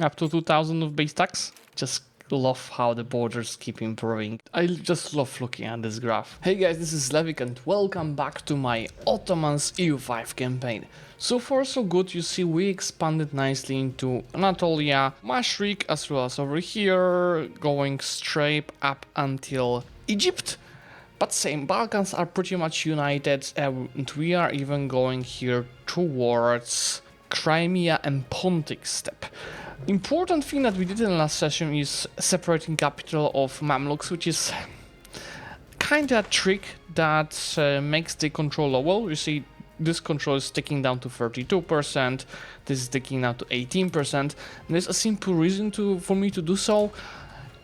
Up to 2000 of base tax. Just love how the borders keep improving. I just love looking at this graph. Hey guys, this is Zlewikk and welcome back to my Ottomans EU5 campaign. So far so good, you see we expanded nicely into Anatolia, Mashrik, as well as over here, going straight up until Egypt. But same, Balkans are pretty much united and we are even going here towards Crimea and Pontic steppe. Important thing that we did in the last session is separating capital of Mamluks, which is kinda a trick that makes the control lower. You see, this control is ticking down to 32%, this is ticking down to 18%, and there's a simple reason for me to do so.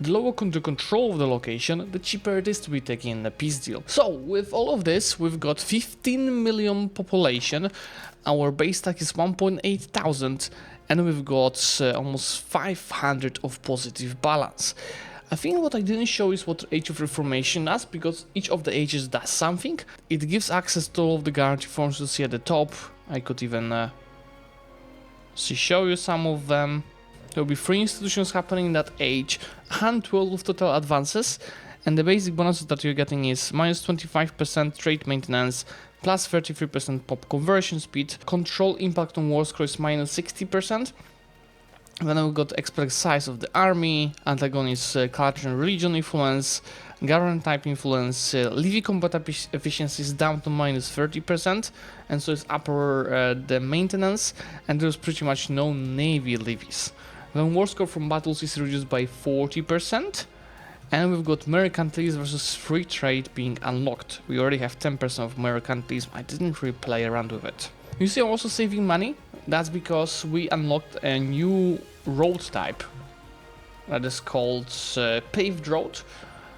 The lower the control of the location, the cheaper it is to be taking a peace deal. So, with all of this, we've got 15 million population, our base tax is 1.8 thousand, and we've got almost 500 of positive balance. I think what I didn't show is what Age of Reformation does, because each of the ages does something. It gives access to all of the guarantee forms you see at the top. I could even show you some of them. There will be 3 institutions happening in that age, 112 of total advances, and the basic bonuses that you're getting is minus 25% trade maintenance, plus 33% pop conversion speed, control impact on war score is minus 60%. Then we've got expect size of the army, antagonist culture and religion influence, government type influence, levy combat efficiency is down to minus 30%, and so it's upper the maintenance, and there's pretty much no navy levies. Then war score from battles is reduced by 40%. And we've got mercantilism versus free trade being unlocked. We already have 10% of mercantilism. I didn't really play around with it. You see, I'm also saving money. That's because we unlocked a new road type that is called paved road.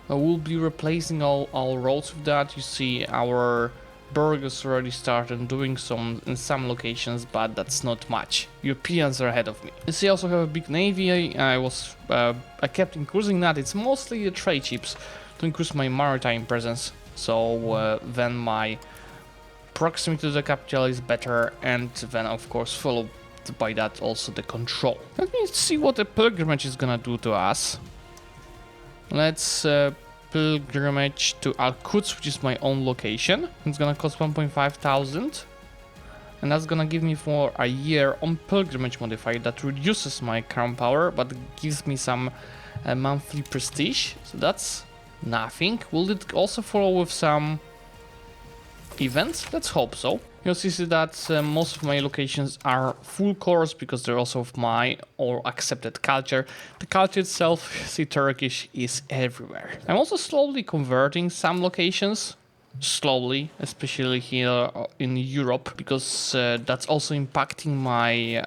We'll be replacing all our roads with that. You see, our burghers already started doing some in some locations, but that's not much. Europeans are ahead of me. You see, I also have a big navy. I kept increasing that. It's mostly the trade ships to increase my maritime presence. So then my proximity to the capital is better, and then of course followed by that also the control. Let me see what the pilgrimage is gonna do to us. Let's pilgrimage to Al-Quds, which is my own location. It's gonna cost 1.5 thousand, and that's gonna give me for a year on pilgrimage modifier that reduces my crown power but gives me some monthly prestige, so that's nothing. Will it also follow with some events? Let's hope so. You'll see that most of my locations are full course because they're also of my or accepted culture. The culture itself, see, Turkish is everywhere. I'm also slowly converting some locations, slowly, especially here in Europe, because that's also impacting my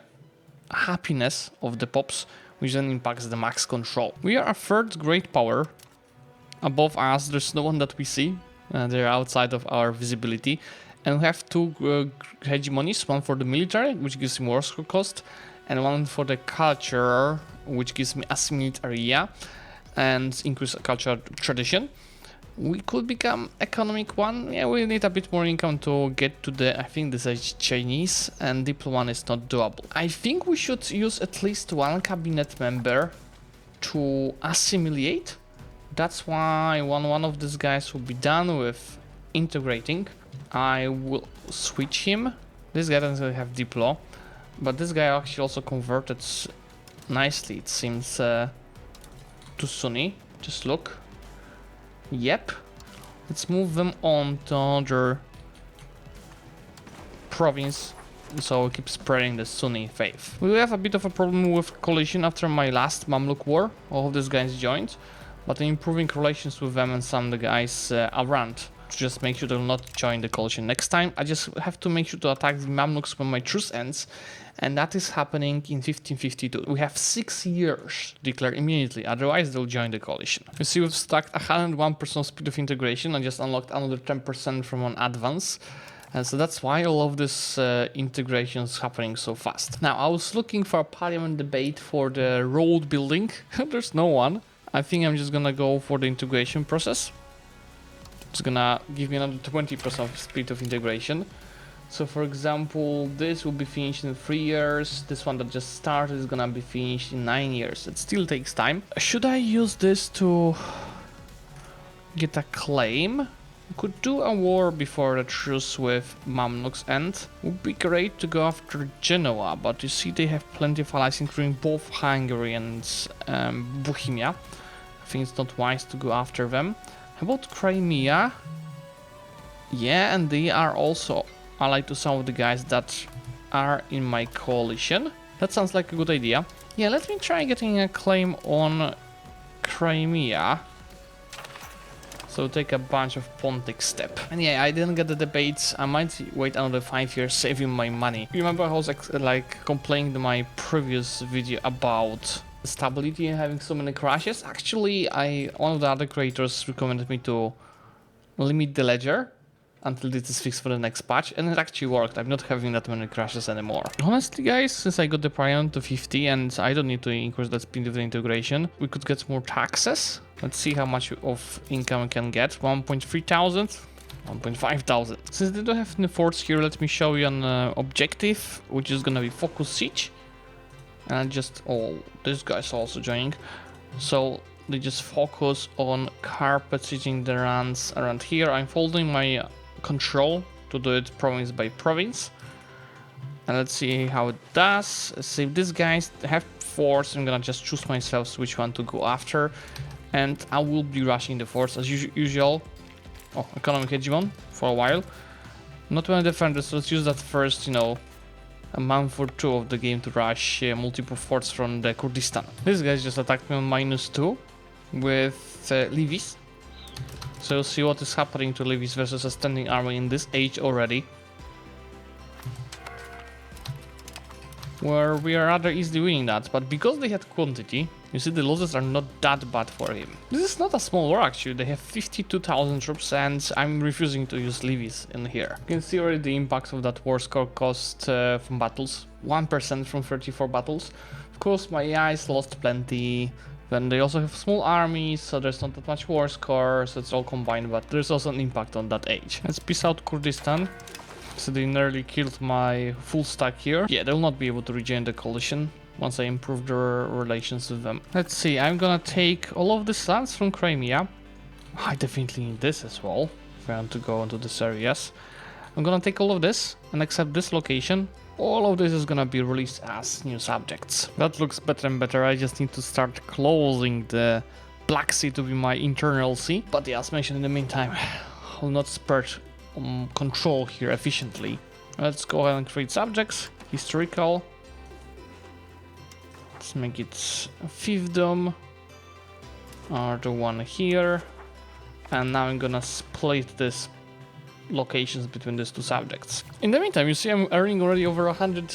happiness of the pops, which then impacts the max control. We are a third great power. Above us, there's no one that we see. They're outside of our visibility. And we have 2 hegemonies, one for the military, which gives me war score cost, and one for the culture, which gives me assimilate area and increase cultural tradition. We could become economic one. Yeah, we need a bit more income to get to the, I think this is Chinese, and diplo one is not doable. I think we should use at least 1 cabinet member to assimilate. That's why one of these guys will be done with integrating. I will switch him. This guy doesn't have diplo, but this guy actually also converted nicely, it seems, to Sunni. Just look. Yep. Let's move them on to another province, so we keep spreading the Sunni faith. We have a bit of a problem with coalition after my last Mamluk war. All of these guys joined, but I'm improving relations with them and some of the guys around. Just make sure they'll not join the coalition next time. I just have to make sure to attack the Mamluks when my truce ends, and that is happening in 1552. We have 6 years to declare immediately, otherwise they'll join the coalition. You see, we've stacked 101% speed of integration. I just unlocked another 10% from an advance, and so that's why all of this integration is happening so fast. Now, I was looking for a parliament debate for the road building. There's no one. I think I'm just gonna go for the integration process. It's gonna give me another 20% speed of integration. So for example, this will be finished in 3 years. This one that just started is gonna be finished in 9 years. It still takes time. Should I use this to get a claim? Could do a war before the truce with Mamluks end. Would be great to go after Genoa, but you see they have plenty of allies, including both Hungary and Bohemia. I think it's not wise to go after them. How about Crimea? Yeah, and they are also allied to some of the guys that are in my coalition. That sounds like a good idea. Yeah, let me try getting a claim on Crimea. So take a bunch of Pontic step. And yeah, I didn't get the debates. I might wait another 5 years, saving my money. Remember I was like complaining in my previous video about stability and having so many crashes? Actually, one of the other creators recommended me to limit the ledger until this is fixed for the next patch, and it actually worked. I'm not having that many crashes anymore. Honestly guys, since I got the prion to 50 and I don't need to increase the speed of the integration, we could get more taxes. Let's see how much of income we can get. 1.3 thousand, 1.5 thousand. Since they don't have any forts here, let me show you an objective, which is gonna be focus siege. And this guy's also joining. So they just focus on carpet sieging the runs around here. I'm folding my control to do it province by province, and let's see how it does. See if these guys have force. I'm gonna just choose myself which one to go after, and I will be rushing the force as usual. Oh, economic hegemon for a while. Not many defenders, so let's use that first, you know, a month or two of the game to rush multiple forts from the Kurdistan. This guy just attacked me on -2 with levies. So you'll see what is happening to levies versus a standing army in this age already, where we are rather easily winning that, but because they had quantity, you see the losses are not that bad for him. This is not a small war actually, they have 52,000 troops and I'm refusing to use levies in here. You can see already the impact of that war score cost from battles, 1% from 34 battles. Of course my AIs lost plenty. Then they also have small armies, so there's not that much war score, so it's all combined, but there's also an impact on that age. Let's peace out Kurdistan. So they nearly killed my full stack here. Yeah, they'll not be able to rejoin the coalition once I improve their relations with them. Let's see, I'm gonna take all of these lands from Crimea. I definitely need this as well, if I want to go into these areas. I'm gonna take all of this and accept this location. All of this is gonna be released as new subjects. That looks better and better. I just need to start closing the Black Sea to be my internal sea. But yeah, as mentioned in the meantime, I'll not spread control here efficiently. Let's go ahead and create subjects. Historical. Let's make it fiefdom. Or the one here. And now I'm gonna split this locations between these two subjects. In the meantime, you see I'm earning already over 100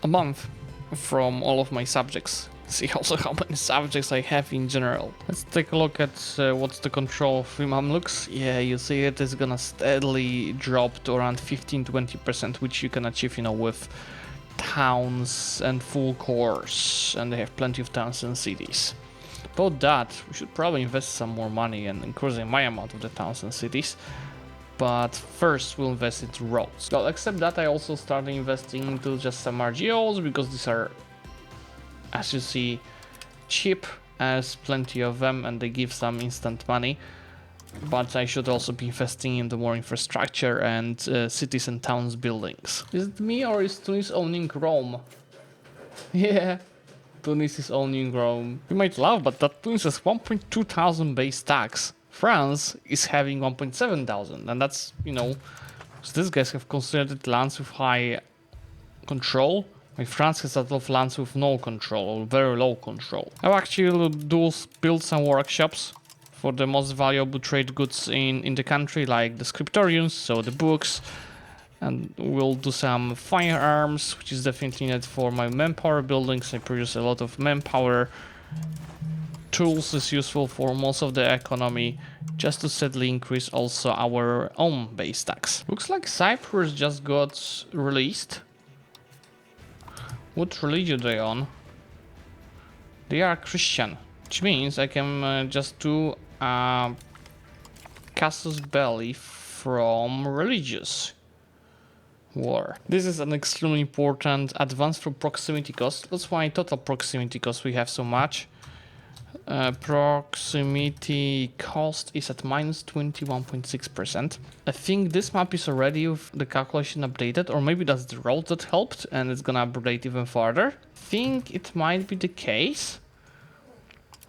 a month from all of my subjects. See also how many subjects I have in general. Let's take a look at what's the control of Mamluks. Yeah, you see it is gonna steadily drop to around 15-20%, which you can achieve, you know, with towns and full cores, and they have plenty of towns and cities. About that, we should probably invest some more money and increasing my amount of the towns and cities. But first we'll invest into roads. Well, except that I also started investing into just some RGOs, because these are, as you see, cheap, as plenty of them, and they give some instant money. But I should also be investing into more infrastructure and cities and towns buildings. Is it me or is Tunis owning Rome? Yeah, Tunis is owning Rome. You might laugh, but that Tunis has 1.2 thousand base tax. France is having 1.7 thousand, and that's, you know, so these guys have consolidated lands with high control. Like France has a lot of lands with no control, or very low control. I'll actually build some workshops for the most valuable trade goods in the country, like the scriptoriums, so the books, and we'll do some firearms, which is definitely needed for my manpower buildings. I produce a lot of manpower. Tools is useful for most of the economy, just to steadily increase also our own base tax. Looks like Cyprus just got released. What religion are they on? They are Christian, which means I can just do casus belli from religious. war. This is an extremely important advance from proximity cost. That's why total proximity cost we have so much. Proximity cost is at minus 21.6%. I think this map is already with the calculation updated, or maybe that's the road that helped and it's gonna update even further. I think it might be the case.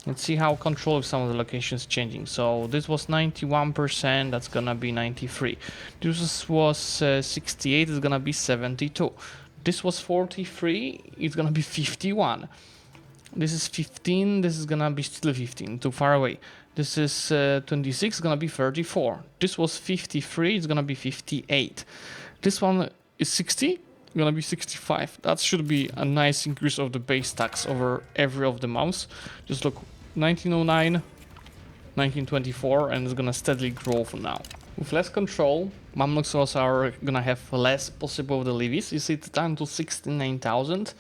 Let's see how control of some of the locations changing. So this was 91%, that's gonna be 93. This was 68, it's gonna be 72. This was 43, it's gonna be 51. This is 15, this is gonna be still 15, too far away. This is 26, gonna be 34. This was 53, it's gonna be 58. This one is 60, gonna be 65. That should be a nice increase of the base tax over every of the months. Just look, 1909, 1924, and it's gonna steadily grow from now. With less control, Mamluks also are gonna have less possible of the levies. You see it's down to 69,000.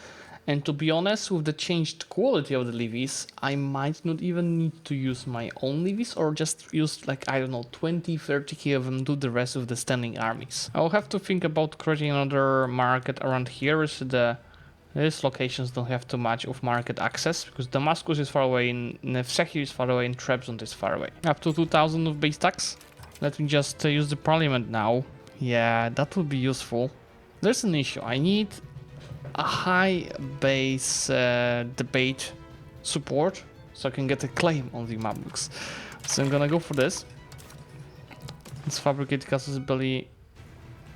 And to be honest, with the changed quality of the levies, I might not even need to use my own levies or just use like, I don't know, 20, 30k of them, do the rest of the standing armies. I'll have to think about creating another market around here. So these locations don't have too much of market access because Damascus is far away, Nevşehir is far away, and Trebizond is far away. Up to 2,000 of base tax. Let me just use the parliament now. Yeah, that would be useful. There's an issue. I need a high base debate support so I can get a claim on the Mamluks. So I'm gonna go for this. Let's fabricate casus belli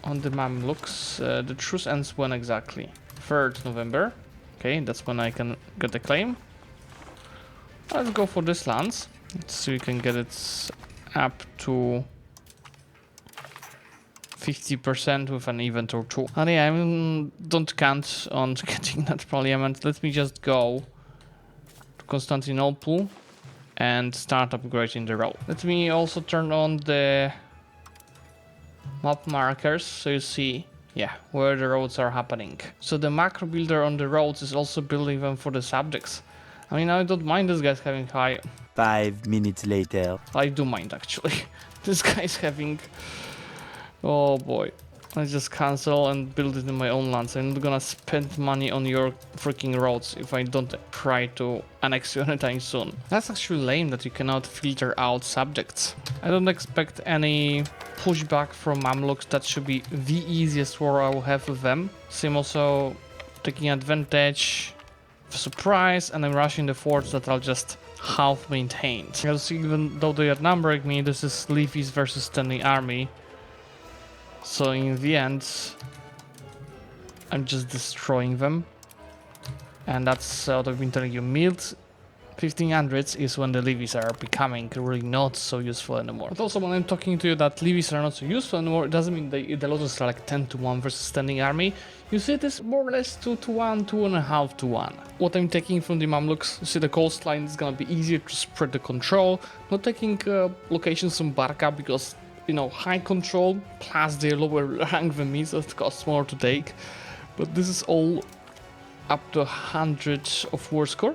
on the Mamluks. The truce ends when exactly? 3rd November. Okay, that's when I can get a claim. Let's go for this lands. Let's see if we can get it up to 50% with an event or two. And yeah, I don't count on getting that parliament. Let me just go to Constantinople and start upgrading the road. Let me also turn on the map markers so you see, yeah, where the roads are happening. So the macro builder on the roads is also building them for the subjects. I mean, I don't mind this guy's having high. 5 minutes later. I do mind actually. This guy's having. Oh boy, I just cancel and build it in my own lands. I'm not gonna spend money on your freaking roads if I don't try to annex you anytime soon. That's actually lame that you cannot filter out subjects. I don't expect any pushback from Mamluks. That should be the easiest war I will have with them. Same also taking advantage of surprise, and I'm rushing the forts that are just half maintained. Because even though they are numbering me, this is levies versus standing army. So in the end, I'm just destroying them. And that's what I've been telling you. Mid 1500s is when the levies are becoming really not so useful anymore. But also when I'm talking to you that levies are not so useful anymore, it doesn't mean the losses are like 10-1 versus standing army. You see it is more or less 2-1, 2.5-1. What I'm taking from the Mamluks, you see the coastline is gonna be easier to spread the control. Not taking locations from Barca because, you know, high control plus they're lower rank than me, so it costs more to take. But this is all up to 100 of war score.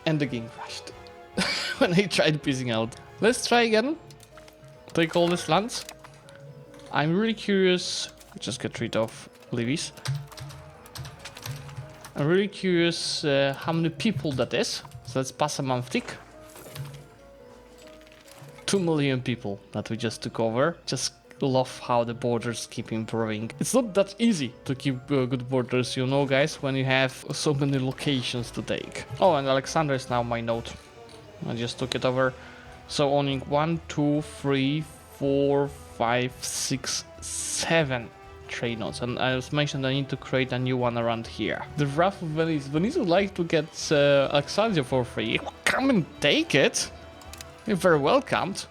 And the game crashed when I tried piecing out. Let's try again. Take all these lands. I'm really curious. Just get rid of levies. I'm really curious how many people that is. So let's pass a month tick. 2 million people that we just took over. Just love how the borders keep improving. It's not that easy to keep good borders, you know, guys, when you have so many locations to take. Oh, and Alexander is now my node. I just took it over. So owning 1, 2, 3, 4, 5, 6, 7 trade nodes. And as mentioned, I need to create a new one around here. The Wrath of Venice. Venice would like to get Alexandria for free. Come and take it. You're very welcomed.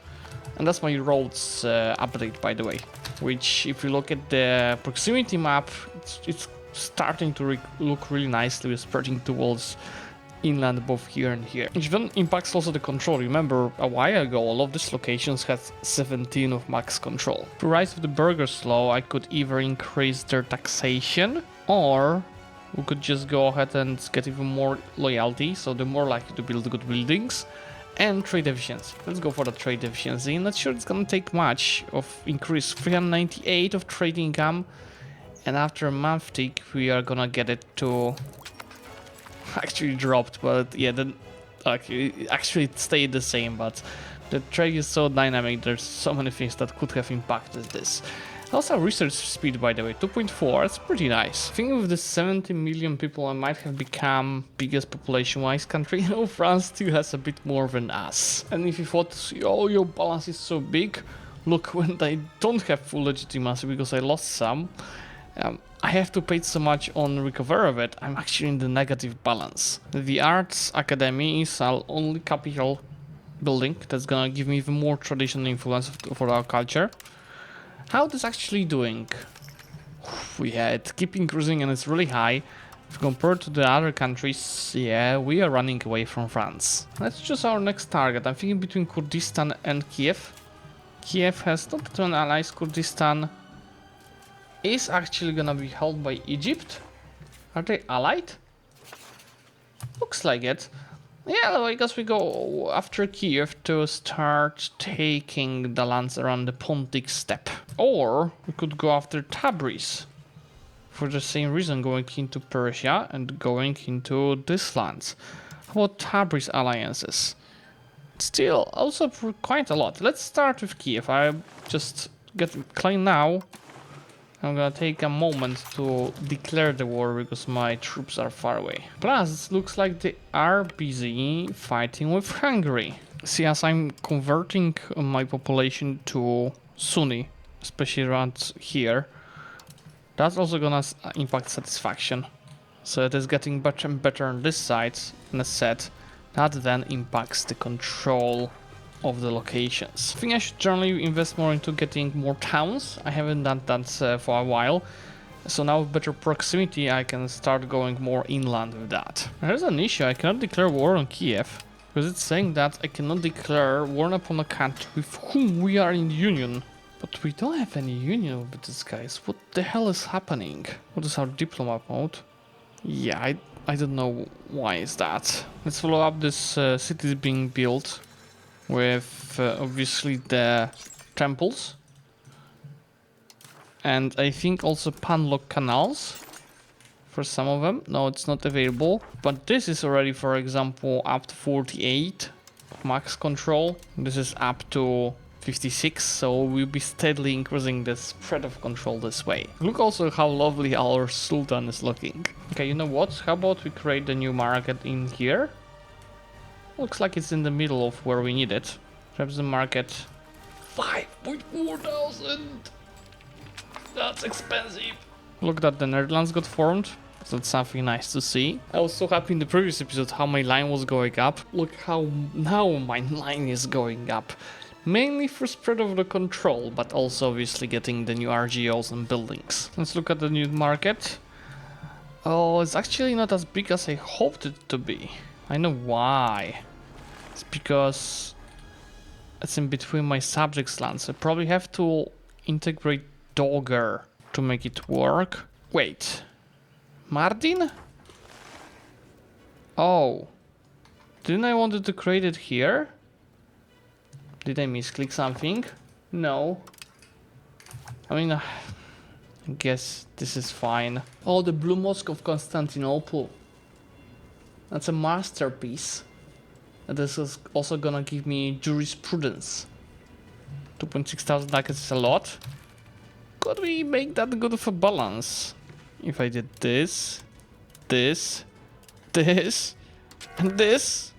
And that's my roads update, by the way. Which, if you look at the proximity map, it's starting to look really nicely. We're spreading towards inland both here and here. Which then impacts also the control. Remember, a while ago, all of these locations had 17 of max control. To rise of the burghers law, I could either increase their taxation, or we could just go ahead and get even more loyalty, so they're more likely to build good buildings. and trade efficiency. Let's go for the trade efficiency. I'm not sure it's gonna take much of increase. 398 of trade income, and after a month tick we are gonna get it to actually dropped, but yeah, then actually it stayed the same, but the trade is so dynamic, there's so many things that could have impacted this. Also research speed, by the way, 2.4, that's pretty nice. I think with the 70 million people I might have become biggest population-wise country. You know, France still has a bit more than us. And if you thought, oh, your balance is so big, look, when I don't have full legitimacy because I lost some, I have to pay so much on recovery of it, I'm actually in the negative balance. The Arts Academy is our only capital building that's gonna give me even more traditional influence for our culture. How this actually doing? Yeah, it keep increasing and it's really high. If compared to the other countries, yeah, we are running away from France. Let's choose our next target. I'm thinking between Kurdistan and Kiev. Kiev has not that many allies. Kurdistan is actually gonna be held by Egypt. Are they allied? Looks like it. Yeah, I guess we go after Kiev to start taking the lands around the Pontic steppe. Or we could go after Tabriz. For the same reason, going into Persia and going into this lands. How about Tabriz alliances? Still, also for quite a lot. Let's start with Kiev. I just get clean now. I'm gonna take a moment to declare the war because my troops are far away. Plus, it looks like they are busy fighting with Hungary. See, as I'm converting my population to Sunni, especially around here, that's also gonna impact satisfaction. So it is getting better and better on this side, and as said, that then impacts the control of the locations. I think I should generally invest more into getting more towns. I haven't done that for a while. So now with better proximity I can start going more inland with that. There's an issue, I cannot declare war on Kiev. Because it's saying that I cannot declare war upon a country with whom we are in union. But we don't have any union with these guys. What the hell is happening? What is our diplomat mode? Yeah, I don't know why is that. Let's follow up this cities being built. With obviously the temples, and I think also panlock canals for some of them. No, it's not available, but this is already, for example, up to 48 max control. This is up to 56, so we'll be steadily increasing the spread of control this way. Look also how lovely our sultan is looking. Okay, you know what, how about we create a new market in here? Looks like it's in the middle of where we need it. Perhaps the market 5.4 thousand. That's expensive. Look that the Netherlands got formed. So that's something nice to see. I was so happy in the previous episode how my line was going up. Look how now my line is going up. Mainly for spread of the control, but also obviously getting the new RGOs and buildings. Let's look at the new market. Oh, it's actually not as big as I hoped it to be. I know why. It's because it's in between my subjects lands. I probably have to integrate Dogger to make it work. Wait. Martin? Oh. Didn't I wanted to create it here? Did I misclick something? No. I mean, I guess this is fine. Oh, the Blue Mosque of Constantinople. That's a masterpiece. And this is also gonna give me jurisprudence. 2,600 ducats is a lot. Could we make that good of a balance? If I did this, this, this, and this,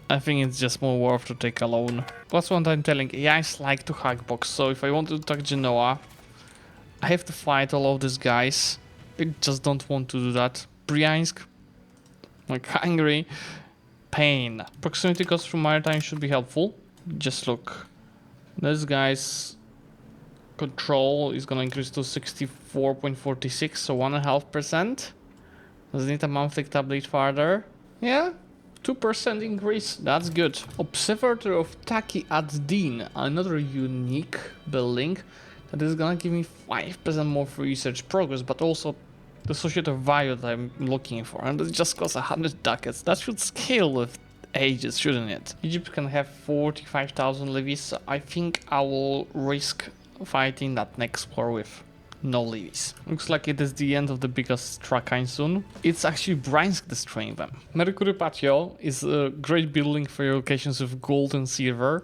I think it's just more worth to take a loan. That's what I'm telling. AIs like to hack box, so if I want to attack Genoa, I have to fight all of these guys. I just don't want to do that. Bryansk, like Hungary, pain. Proximity cost from maritime should be helpful. Just look. This guy's control is gonna increase to 64.46, so 1.5%. Does it need a monthly tablet farther? Yeah, 2% increase, that's good. Observatory of Taki ad-Din, another unique building that is gonna give me 5% more for research progress, but also the associated value that I'm looking for, and it just costs 100 ducats. That should scale with ages, shouldn't it? Egypt can have 45,000 levies, so I think I will risk fighting that next war with no levies. Looks like it is the end of the biggest Trakan soon. It's actually Bryansk destroying them. Mercury Patio is a great building for your locations with gold and silver.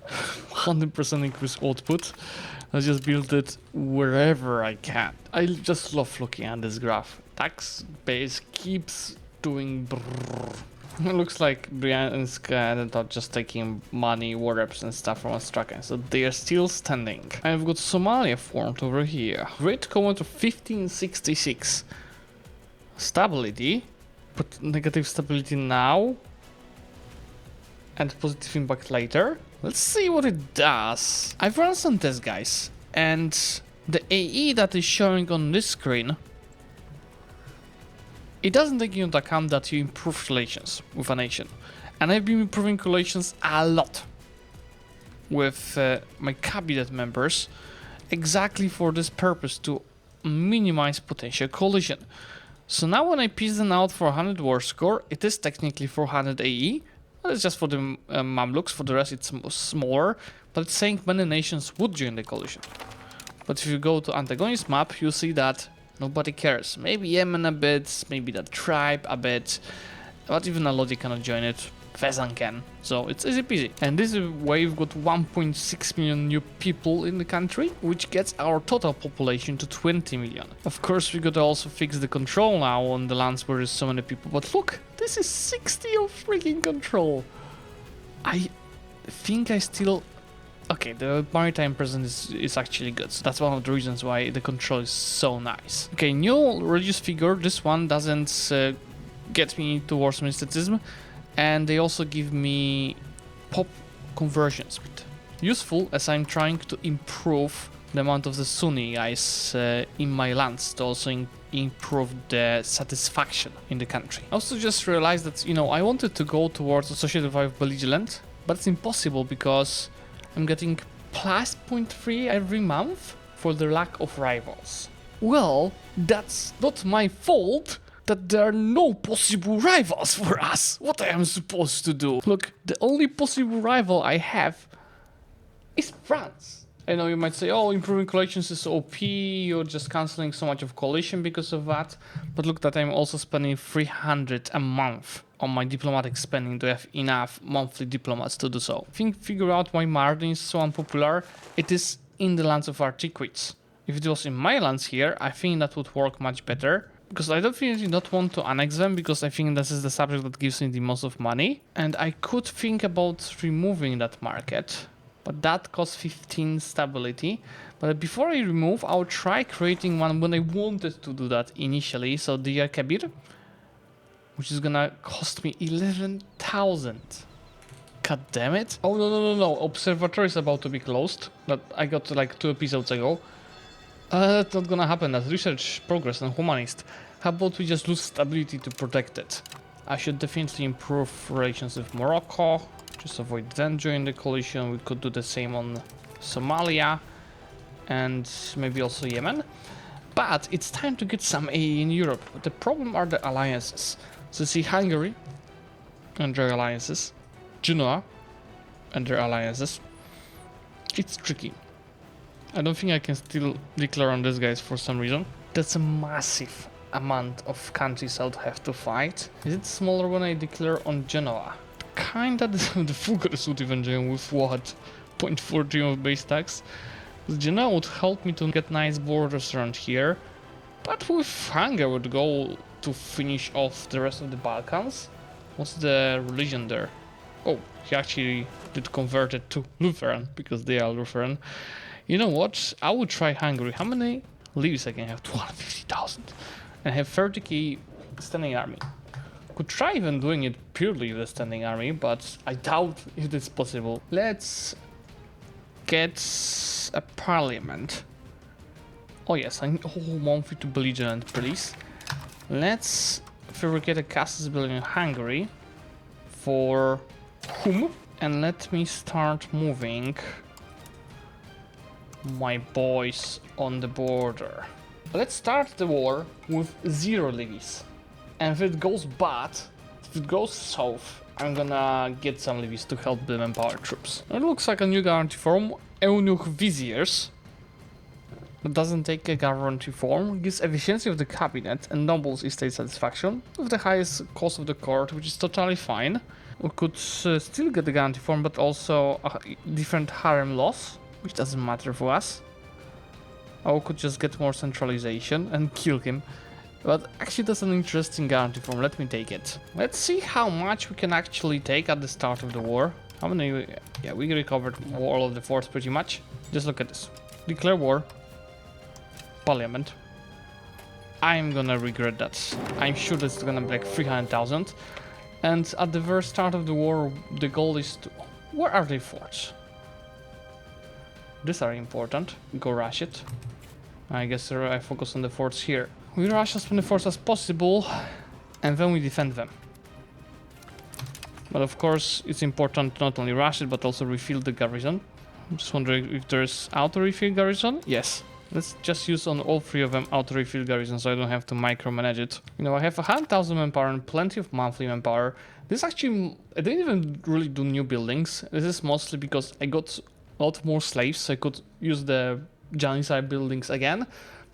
100% increase output. I just build it wherever I can. I just love looking at this graph. Tax base keeps doing brrrr. It looks like Bryansk ended up just taking money, war reps and stuff from Astrakhan, so they are still standing. I've got Somalia formed over here. Great command of 1566. Stability, but negative stability now. And positive impact later. Let's see what it does. I've run some tests, guys, and the AE that is showing on this screen, it doesn't take into account that you improve relations with a nation. And I've been improving relations a lot with my cabinet members exactly for this purpose, to minimize potential collision. So now when I piece them out for 100 war score, it is technically 400 AE. It's just for the Mamluks, for the rest it's smaller, but it's saying many nations would join the coalition. But if you go to antagonist map, you see that nobody cares. Maybe Yemen a bit, maybe that tribe a bit, but even Alodi cannot join it. Fezzan can, so it's easy peasy. And this is why we've got 1.6 million new people in the country, which gets our total population to 20 million. Of course, we gotta also fix the control now on the lands where there's so many people, but look, this is 60 of freaking control. I think I still... Okay, the maritime presence is actually good, so that's one of the reasons why the control is so nice. Okay, new religious figure, this one doesn't get me towards mysticism, and they also give me pop conversions, bit useful as I'm trying to improve the amount of the Sunni guys in my lands to also improve the satisfaction in the country. I also just realized that, you know, I wanted to go towards associated with belligerent, but it's impossible because I'm getting plus 0.3 every month for the lack of rivals. Well, that's not my fault that there are no possible rivals for us. What I am supposed to do? Look, the only possible rival I have is France. I know you might say, oh, improving coalitions is OP, you're just cancelling so much of coalition because of that. But look that I'm also spending 300 a month on my diplomatic spending to have enough monthly diplomats to do so. I think figure out why Mardin is so unpopular. It is in the lands of Artiquids. If it was in my lands here, I think that would work much better. Because I definitely don't want to annex them, because I think this is the subject that gives me the most of money. And I could think about removing that market, but that costs 15 stability. But before I remove, I'll try creating one when I wanted to do that initially. So Diyar Kabir, which is gonna cost me 11,000. God damn it. Oh, no. Observatory is about to be closed. That I got like 2 episodes ago. That's not gonna happen. That's research progress and humanist. How about we just lose stability to protect it? I should definitely improve relations with Morocco. Just avoid them joining the coalition. We could do the same on Somalia and maybe also Yemen. But it's time to get some AE in Europe. But the problem are the alliances. So see Hungary and their alliances, Genoa and their alliances. It's tricky. I don't think I can still declare on these guys for some reason. That's a massive amount of countries I'll have to fight. Is it smaller when I declare on Genoa? Kinda the Fulgars would even join with what? 0.14 of base tax. Genoa would help me to get nice borders around here. But with Hungary would go to finish off the rest of the Balkans. What's the religion there? Oh, he actually did convert it to Lutheran, because they are Lutheran. You know what? I would try Hungary. How many leaves I can have? 250,000. And have 30k standing army. Could try even doing it purely with a standing army, but I doubt if it's possible. Let's get a parliament. Oh yes, I need a whole monthly to belligerent, please. Let's fabricate a castles building in Hungary for whom? And let me start moving my boys on the border. Let's start the war with 0 levies. And if it goes bad, if it goes south, I'm gonna get some levies to help the manpower troops. It looks like a new guarantee form, Eunuch Viziers. It doesn't take a guarantee form, gives efficiency of the cabinet and nobles estate satisfaction with the highest cost of the court, which is totally fine. We could still get the guarantee form, but also a different harem loss, which doesn't matter for us. Or we could just get more centralization and kill him. But actually that's an interesting guarantee form, let me take it. Let's see how much we can actually take at the start of the war. How many? Yeah, we recovered all of the force pretty much. Just look at this. Declare war. Parliament. I'm gonna regret that. I'm sure that's gonna be like 300,000. And at the very start of the war, the goal is to... Where are the forts? These are important. Go rush it. I guess I focus on the forts here. We rush as many forts as possible, and then we defend them. But of course, it's important to not only rush it, but also refill the garrison. I'm just wondering if there's auto-refill garrison? Yes. Let's just use on all three of them auto-refill garrison so I don't have to micromanage it. You know, I have 100,000 manpower and plenty of monthly manpower. This actually, I didn't even really do new buildings. This is mostly because I got a lot more slaves, so I could use the Janissary buildings again.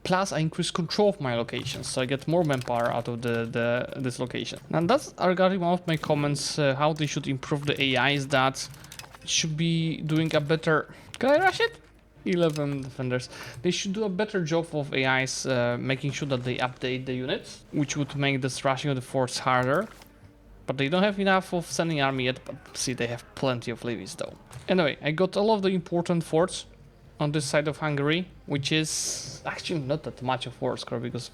Plus I increase control of my locations, so I get more manpower out of this location. And that's regarding one of my comments, how they should improve the AI is that it should be doing a better... Can I rush it? 11 defenders. They should do a better job of AIs, making sure that they update the units, which would make this rushing of the force harder. But they don't have enough of sending army yet, but see, they have plenty of levies though. Anyway, I got all of the important forts on this side of Hungary, which is actually not that much of war score because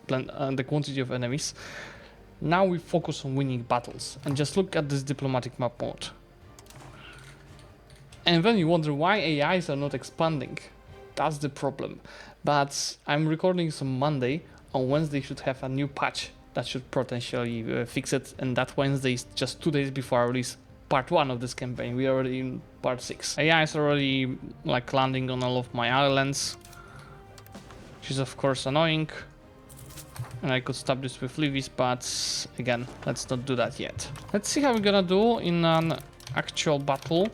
the quantity of enemies. Now we focus on winning battles and just look at this diplomatic map mode. And then you wonder why AIs are not expanding. That's the problem. But I'm recording this on Monday. On Wednesday should have a new patch that should potentially fix it. And that Wednesday is just 2 days before I release part 1 of this campaign. We are already in part 6. AI is already like landing on all of my islands, which is of course annoying. And I could stop this with levies, but again, let's not do that yet. Let's see how we're gonna do in an actual battle.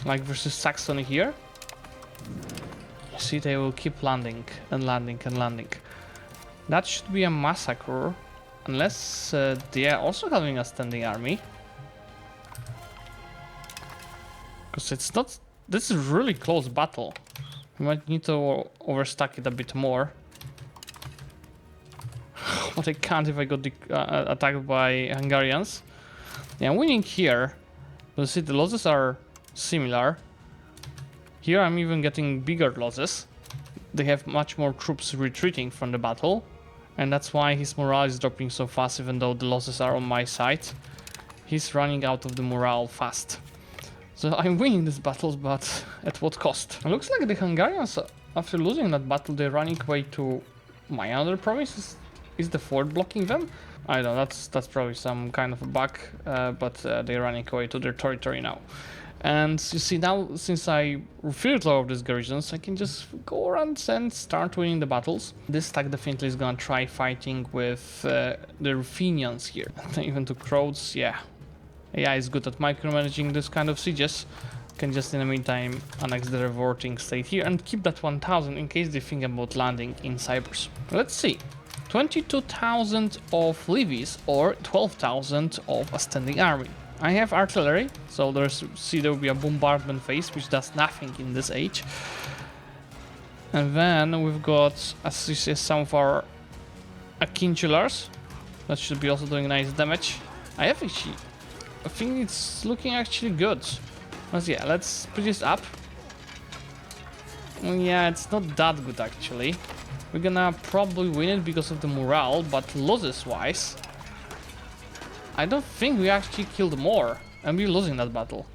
Like versus Saxony here. You see, they will keep landing and landing and landing. That should be a massacre. Unless they are also having a standing army. Because it's not... This is a really close battle. We might need to overstack it a bit more. But I can't if I got attacked by Hungarians. Yeah, I'm winning here. But see, the losses are similar. Here I'm even getting bigger losses. They have much more troops retreating from the battle, and that's why his morale is dropping so fast even though the losses are on my side. He's running out of the morale fast. So I'm winning these battles, but at what cost? It looks like the Hungarians, after losing that battle, they're running away to my other provinces. Is the fort blocking them? I don't know, that's probably some kind of a bug, but they're running away to their territory now. And you see now, since I refilled all of these garrisons, I can just go around and start winning the battles. This stack definitely is gonna try fighting with the Ruthenians here. Even to Croats, yeah. AI is good at micromanaging this kind of sieges. Can just in the meantime annex the revolting state here and keep that 1000 in case they think about landing in Cyprus. Let's see. 22,000 of levies or 12,000 of a standing army. I have artillery, so there will be a bombardment phase, which does nothing in this age. And then we've got, as you see, some of our Akinchulars. That should be also doing nice damage. I think it's looking actually good. But yeah, let's put this up. Yeah, it's not that good actually. We're gonna probably win it because of the morale, but losses wise, I don't think we actually killed more, and we're losing that battle.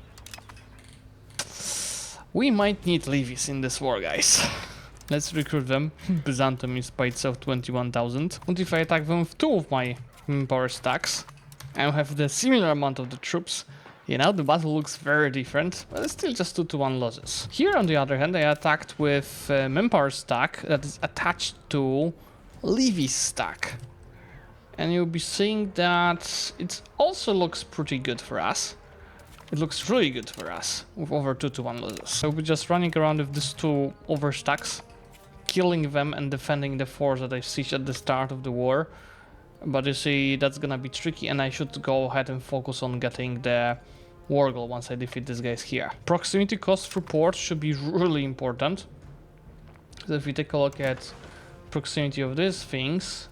We might need levies in this war, guys. Let's recruit them. Byzantium is by itself 21,000. And if I attack them with 2 of my power stacks, I have the similar amount of the troops. You know, the battle looks very different, but it's still just 2-to-1 losses. Here, on the other hand, I attacked with manpower stack that is attached to Levy's stack. And you'll be seeing that it also looks pretty good for us. It looks really good for us with over 2-1 losses. So we're just running around with these two overstacks, killing them and defending the force that I sieged at the start of the war. But you see, that's gonna be tricky, and I should go ahead and focus on getting the war goal once I defeat these guys here. Proximity cost for ports should be really important. So if we take a look at proximity of these things,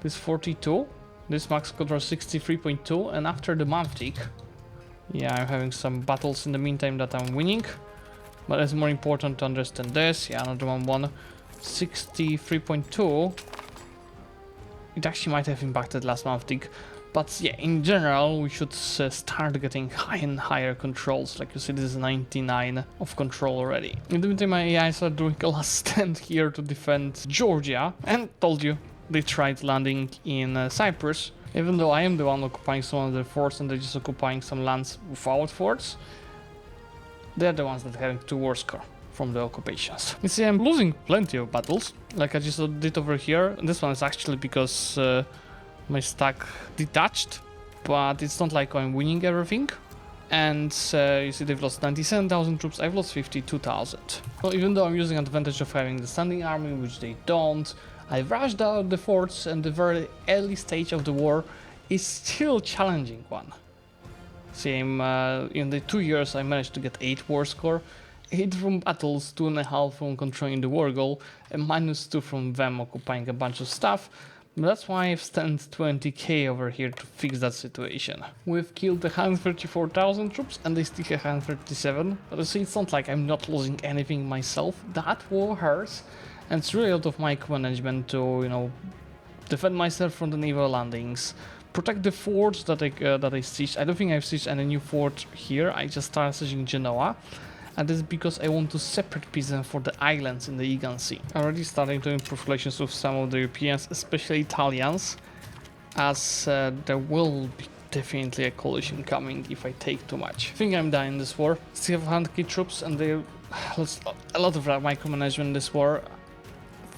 this 42, this max control 63.2, and after the month tick, yeah, I'm having some battles in the meantime that I'm winning, but it's more important to understand this. Yeah, another one, 63.2. It actually might have impacted last month tick, but yeah, in general we should start getting higher and higher controls. Like you see, this is 99 of control already. In the meantime, my AI started doing a last stand here to defend Georgia, and told you they tried landing in Cyprus. Even though I am the one occupying some of their forts and they're just occupying some lands without forts, they're the ones that are having 2 war score from the occupations. You see, I'm losing plenty of battles, like I just did over here. This one is actually because my stack detached, but it's not like I'm winning everything. And you see they've lost 97,000 troops, I've lost 52,000. So even though I'm using advantage of having the standing army, which they don't, I rushed out the forts, and the very early stage of the war is still a challenging one. See, in the 2 years I managed to get 8 war score, 8 from battles, 2.5 from controlling the war goal, and -2 from them occupying a bunch of stuff. But that's why I've spent 20k over here to fix that situation. We've killed 134,000 troops and they still have 137. But you see, it's not like I'm not losing anything myself. That war hurts. And it's really out of micromanagement to, you know, defend myself from the naval landings, protect the forts that I sieged. I don't think I've sieged any new fort here. I just started sieging Genoa, and this is because I want to separate peasants for the islands in the Aegean Sea. Already starting to improve relations with some of the Europeans, especially Italians, as there will be definitely a coalition coming if I take too much. I think I'm done in this war. Still have 100k troops, and a lot of micromanagement in this war.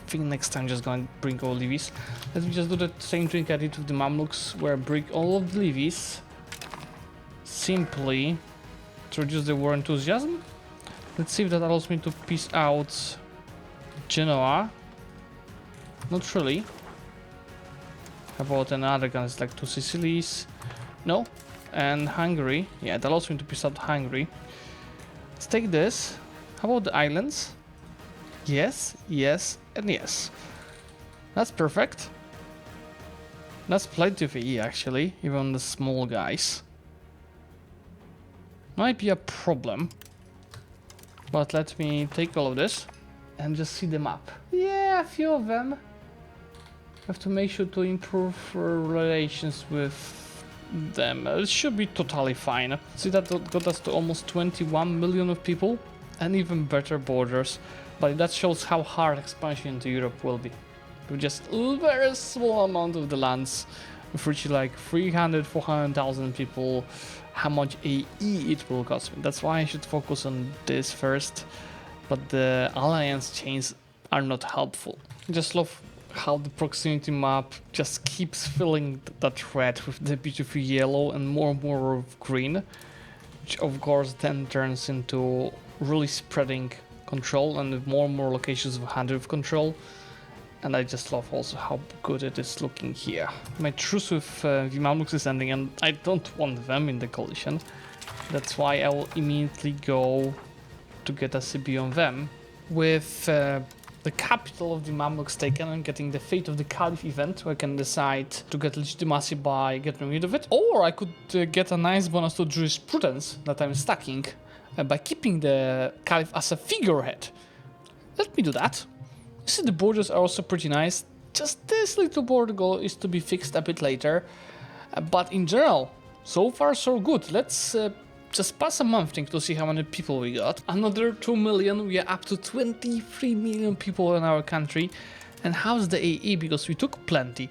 I think next time just gonna bring all levies. Let me just do the same trick I did with the Mamluks, where I bring all of the levies simply to reduce the war enthusiasm. Let's see if that allows me to peace out Genoa. Not really. How about another guns like 2 Sicilies? No. And Hungary. Yeah, that allows me to peace out Hungary. Let's take this. How about the islands? Yes, yes, and yes. That's perfect. That's plenty of AE actually, even the small guys. Might be a problem. But let me take all of this and just see the map. Yeah, a few of them. Have to make sure to improve relations with them. It should be totally fine. See, that got us to almost 21 million of people and even better borders. But that shows how hard expansion into Europe will be. With just a very small amount of the lands, with which like 300-400,000 people, how much AE it will cost me. That's why I should focus on this first. But the alliance chains are not helpful. I just love how the proximity map just keeps filling that red with the beautiful yellow and more of green, which of course then turns into really spreading control and with more and more locations of 100 control. And I just love also how good it is looking here. My truce with the Mamluks is ending and I don't want them in the coalition. That's why I will immediately go to get a CB on them. With the capital of the Mamluks taken and getting the fate of the Caliph event, where I can decide to get legitimacy by getting rid of it. Or I could get a nice bonus to jurisprudence that I'm stacking by keeping the Caliph as a figurehead. Let me do that. You see, the borders are also pretty nice. Just this little border goal is to be fixed a bit later. But in general, so far so good. Let's just pass a month thing to see how many people we got. Another 2 million, we are up to 23 million people in our country. And how's the AE? Because we took plenty.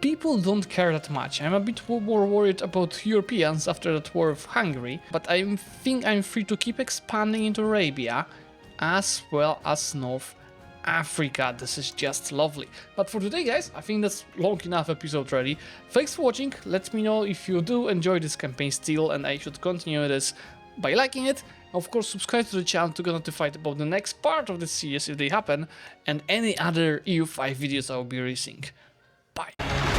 People don't care that much. I'm a bit more worried about Europeans after that war with Hungary. But I think I'm free to keep expanding into Arabia, as well as North Africa. This is just lovely. But for today, guys, I think that's long enough episode already. Thanks for watching. Let me know if you do enjoy this campaign still and I should continue this by liking it. Of course, subscribe to the channel to get notified about the next part of the series if they happen, and any other EU5 videos I will be releasing. Bye.